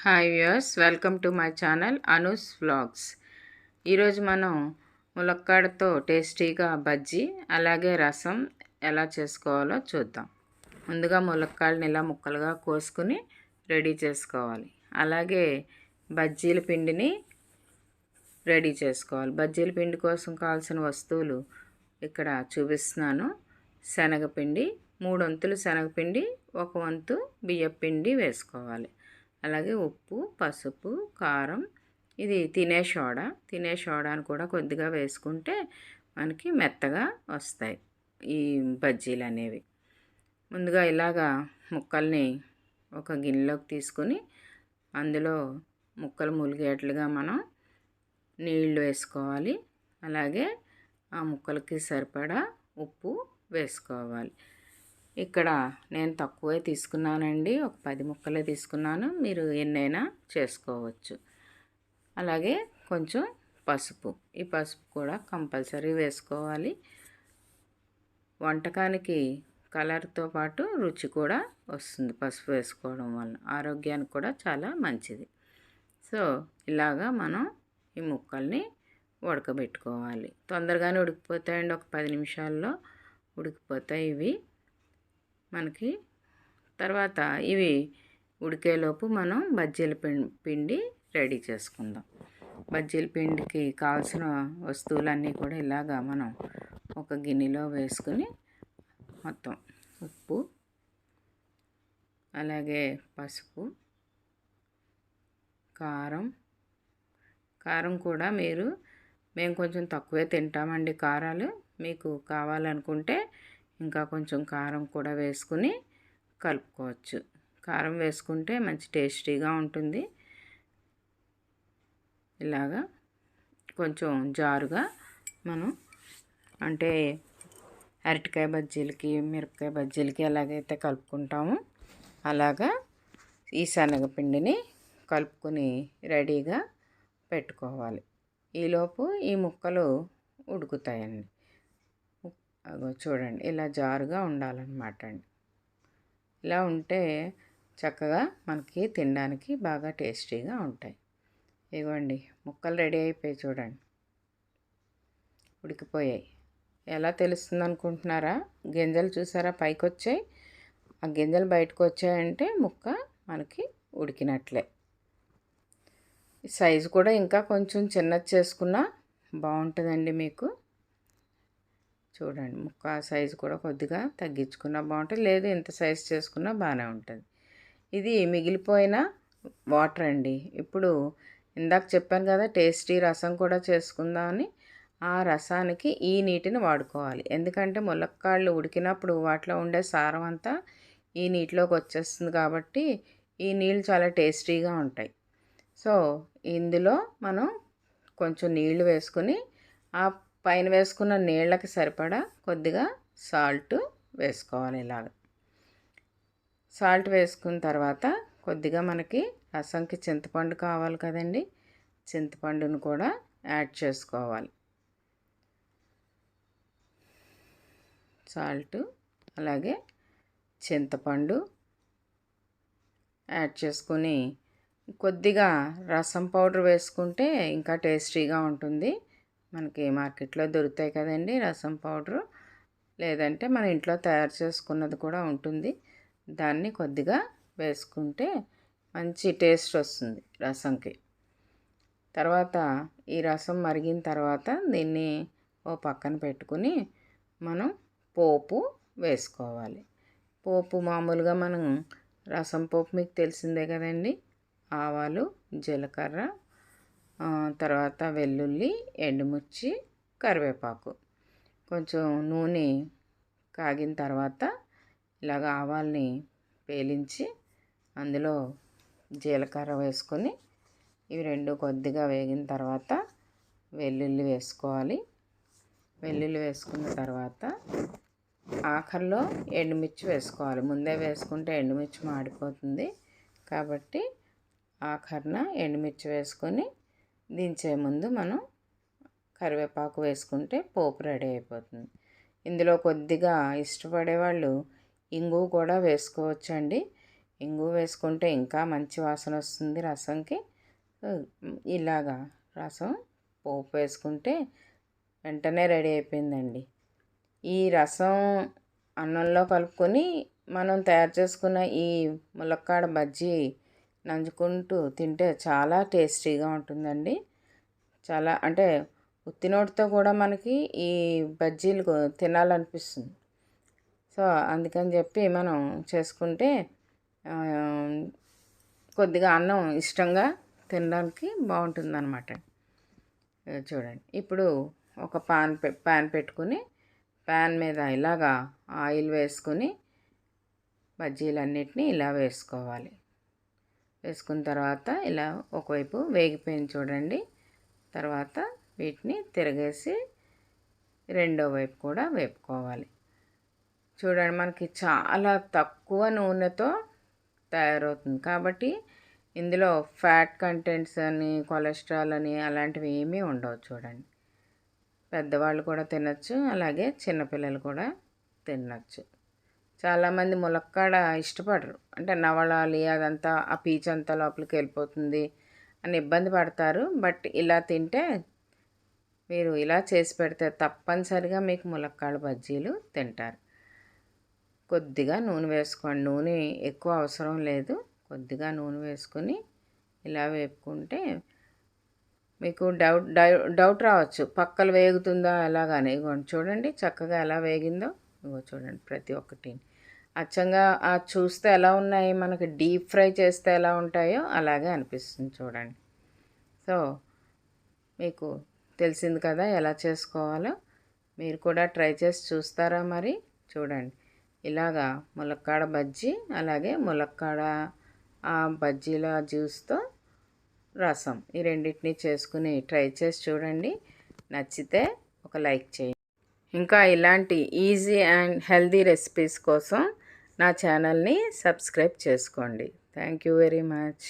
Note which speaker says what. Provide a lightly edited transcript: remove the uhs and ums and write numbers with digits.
Speaker 1: Hi viewers, welcome to my channel Anu's vlogs. ఈరోజు మనం ములక్కాడతో టేస్టీగా బజ్జీ అలాగే రసం ఎలా చేసుకోవాలో చూద్దాం. ముందుగా ములక్కాడని ఇలా ముక్కలుగా కోసుకుని రెడీ చేసుకోవాలి. అలాగే బజ్జీల పిండిని రెడీ చేసుకోవాలి. బజ్జీల పిండి కోసం కావాల్సిన వస్తువులు ఇక్కడ చూపిస్తున్నాను. శనగపిండి 3 వంతులు శనగపిండి, 1 వంతు బియ్యపిండి వేసుకోవాలి. అలాగే ఉప్పు, పసుపు, కారం, ఇది తినే సోడాని కూడా కొద్దిగా వేసుకుంటే మనకి మెత్తగా వస్తాయి ఈ బజ్జీలు అనేవి. ముందుగా ఇలాగా ముక్కల్ని ఒక గిన్నెలోకి తీసుకుని అందులో ముక్కలు ములిగేట్లుగా మనం నీళ్లు వేసుకోవాలి. అలాగే ఆ ముక్కలకి సరిపడా ఉప్పు వేసుకోవాలి. ఇక్కడ నేను తక్కువే తీసుకున్నానండి, ఒక 10 ముక్కలే తీసుకున్నాను. మీరు ఎన్నైనా చేసుకోవచ్చు. అలాగే కొంచెం పసుపు, ఈ పసుపు కూడా కంపల్సరీ వేసుకోవాలి. వంటకానికి కలర్తో పాటు రుచి కూడా వస్తుంది పసుపు వేసుకోవడం వల్ల, ఆరోగ్యానికి కూడా చాలా మంచిది. సో ఇలాగా మనం ఈ ముక్కల్ని ఉడకబెట్టుకోవాలి. తొందరగానే ఉడికిపోతాయండి, ఒక 10 నిమిషాల్లో ఉడికిపోతాయి ఇవి మనకి. తర్వాత ఇవి ఉడికేలోపు మనం బజ్జీల పిండి రెడీ చేసుకుందాం. బజ్జీల పిండికి కావాల్సిన వస్తువులన్నీ కూడా ఇలాగా మనం ఒక గిన్నెలో వేసుకుని మొత్తం ఉప్పు, అలాగే పసుపు, కారం కూడా మేము కొంచెం తక్కువే తింటామండి కారాలు. మీకు కావాలనుకుంటే ఇంకా కొంచెం కారం కూడా వేసుకుని కలుపుకోవచ్చు. కారం వేసుకుంటే మంచి టేస్టీగా ఉంటుంది. ఇలాగా కొంచెం జారుగా మనం, అంటే అరటికాయ బజ్జీలకి, మిరపకాయ బజ్జీలకి ఎలాగైతే కలుపుకుంటామో అలాగా ఈ శనగపిండిని కలుపుకొని రెడీగా పెట్టుకోవాలి. ఈలోపు ఈ ముక్కలు ఉడుకుతాయండి. చూడండి, ఇలా జారుగా ఉండాలన్నమాట అండి. ఇలా ఉంటే చక్కగా మనకి తినడానికి బాగా టేస్టీగా ఉంటాయి. ఇవ్వండి, ముక్కలు రెడీ అయిపోయి చూడండి, ఉడికిపోయాయి. ఎలా తెలుస్తుంది అనుకుంటున్నారా? గింజలు చూసారా పైకి వచ్చాయి? ఆ గింజలు బయటకు వచ్చాయంటే ముక్క మనకి ఉడికినట్లే. సైజు కూడా ఇంకా కొంచెం చిన్నది చేసుకున్నా బాగుంటుందండి మీకు. చూడండి, ముక్క సైజు కూడా కొద్దిగా తగ్గించుకున్నా బాగుంటుంది, లేదు ఇంత సైజు చేసుకున్నా బాగానే ఉంటుంది. ఇది మిగిలిపోయిన వాటర్ అండి. ఇప్పుడు ఇందాక చెప్పాను కదా టేస్టీ రసం కూడా చేసుకుందామని, ఆ రసానికి ఈ నీటిని వాడుకోవాలి. ఎందుకంటే ములక్కాళ్ళు ఉడికినప్పుడు వాటిలో ఉండే సారం అంతా ఈ నీటిలోకి వచ్చేస్తుంది కాబట్టి ఈ నీళ్ళు చాలా టేస్టీగా ఉంటాయి. సో ఇందులో మనం కొంచెం నీళ్లు వేసుకుని ఆ పైన వేసుకున్న నీళ్ళకి సరిపడా కొద్దిగా సాల్ట్ వేసుకోవాలి. ఇలాగ సాల్ట్ వేసుకున్న తర్వాత కొద్దిగా మనకి రసంకి చింతపండు కావాలి కదండి, చింతపండును కూడా యాడ్ చేసుకోవాలి. సాల్ట్ అలాగే చింతపండు యాడ్ చేసుకొని కొద్దిగా రసం పౌడర్ వేసుకుంటే ఇంకా టేస్టీగా ఉంటుంది. మనకి మార్కెట్లో దొరుకుతాయి కదండి రసం పౌడరు, లేదంటే మన ఇంట్లో తయారు చేసుకున్నది కూడా ఉంటుంది. దాన్ని కొద్దిగా వేసుకుంటే మంచి టేస్ట్ వస్తుంది రసంకి. తర్వాత ఈ రసం మరిగిన తర్వాత దీన్ని ఓ పక్కన పెట్టుకుని మనం పోపు వేసుకోవాలి. పోపు మామూలుగా మనం రసం పోపు మీకు తెలిసిందే కదండి. ఆవాలు, జీలకర్ర, తర్వాత వెల్లుల్లి, ఎండుమిర్చి, కరివేపాకు, కొంచెం నూనె కాగిన తర్వాత ఇలాగ ఆవాల్ని పేలించి అందులో జీలకర్ర వేసుకొని ఇవి రెండు కొద్దిగా వేగిన తర్వాత వెల్లుల్లి వేసుకోవాలి. వెల్లుల్లి వేసుకున్న తర్వాత ఆఖరిలో ఎండుమిర్చి వేసుకోవాలి. ముందే వేసుకుంటే ఎండుమిర్చి మాడిపోతుంది కాబట్టి ఆఖరిన ఎండుమిర్చి వేసుకొని దించే ముందు మనం కరివేపాకు వేసుకుంటే పోపు రెడీ అయిపోతుంది. ఇందులో కొద్దిగా ఇష్టపడే వాళ్ళు ఇంగువ కూడా వేసుకోవచ్చండి. ఇంగు వేసుకుంటే ఇంకా మంచి వాసన వస్తుంది రసంకి. ఇలాగా రసం పోపు వేసుకుంటే వెంటనే రెడీ అయిపోయిందండి. ఈ రసం అన్నంలో కలుపుకొని మనం తయారు చేసుకున్న ఈ ములక్కాడ బజ్జీ నంచుకుంటూ తింటే చాలా టేస్టీగా ఉంటుందండి. చాలా అంటే ఉత్తినోటితో కూడా మనకి ఈ బజ్జీలు తినాలనిపిస్తుంది. సో అందుకని చెప్పి మనం చేసుకుంటే కొద్దిగా అన్నం ఇష్టంగా తినడానికి బాగుంటుందన్నమాట. చూడండి, ఇప్పుడు ఒక ప్యాన్ పెట్టుకుని ప్యాన్ మీద ఇలాగా ఆయిల్ వేసుకుని బజ్జీలన్నిటినీ ఇలా వేసుకోవాలి. వేసుకున్న తర్వాత ఇలా ఒకవైపు వేగిపోయింది చూడండి. తర్వాత వీటిని తిరగేసి రెండో వైపు కూడా వేపుకోవాలి. చూడండి, మనకి చాలా తక్కువ నూనెతో తయారవుతుంది కాబట్టి ఇందులో ఫ్యాట్ కంటెంట్స్ అని కొలెస్ట్రాల్ అని అలాంటివి ఏమీ ఉండవు. చూడండి, పెద్దవాళ్ళు కూడా తినచ్చు, అలాగే చిన్నపిల్లలు కూడా తినచ్చు. చాలామంది ములక్కాడ ఇష్టపడరు, అంటే నవలాలి అదంతా ఆ పీచంతా లోపలికి వెళ్ళిపోతుంది అని ఇబ్బంది పడతారు. బట్ ఇలా తింటే మీరు ఇలా చేసి పెడితే తప్పనిసరిగా మీకు ములక్కాడ బజ్జీలు తింటారు. కొద్దిగా నూనె వేసుకోండి, నూనె ఎక్కువ అవసరం లేదు. కొద్దిగా నూనె వేసుకొని ఇలా వేపుకుంటే మీకు డౌట్ రావచ్చు, పక్కలు వేగుతుందా ఎలాగానే. ఇగోండి చూడండి చక్కగా ఎలా వేగిందో. ఇగో చూడండి ప్రతి ఒక్కటి అచ్చంగా చూస్తే ఎలా ఉన్నాయి, మనకి డీప్ ఫ్రై చేస్తే ఎలా ఉంటాయో అలాగే అనిపిస్తుంది చూడండి. సో మీకు తెలిసింది కదా ఎలా చేసుకోవాలో. మీరు కూడా ట్రై చేసి చూస్తారా మరి? చూడండి, ఇలాగా ములక్కాడ బజ్జీ, అలాగే ములక్కాడ బజ్జీల జ్యూస్తో రసం, ఈ రెండింటిని చేసుకుని ట్రై చేసి చూడండి. నచ్చితే ఒక లైక్ చేయండి. ఇంకా ఇలాంటి ఈజీ అండ్ హెల్దీ రెసిపీస్ కోసం నా ఛానల్ని సబ్స్క్రైబ్ చేసుకోండి. Thank you very much.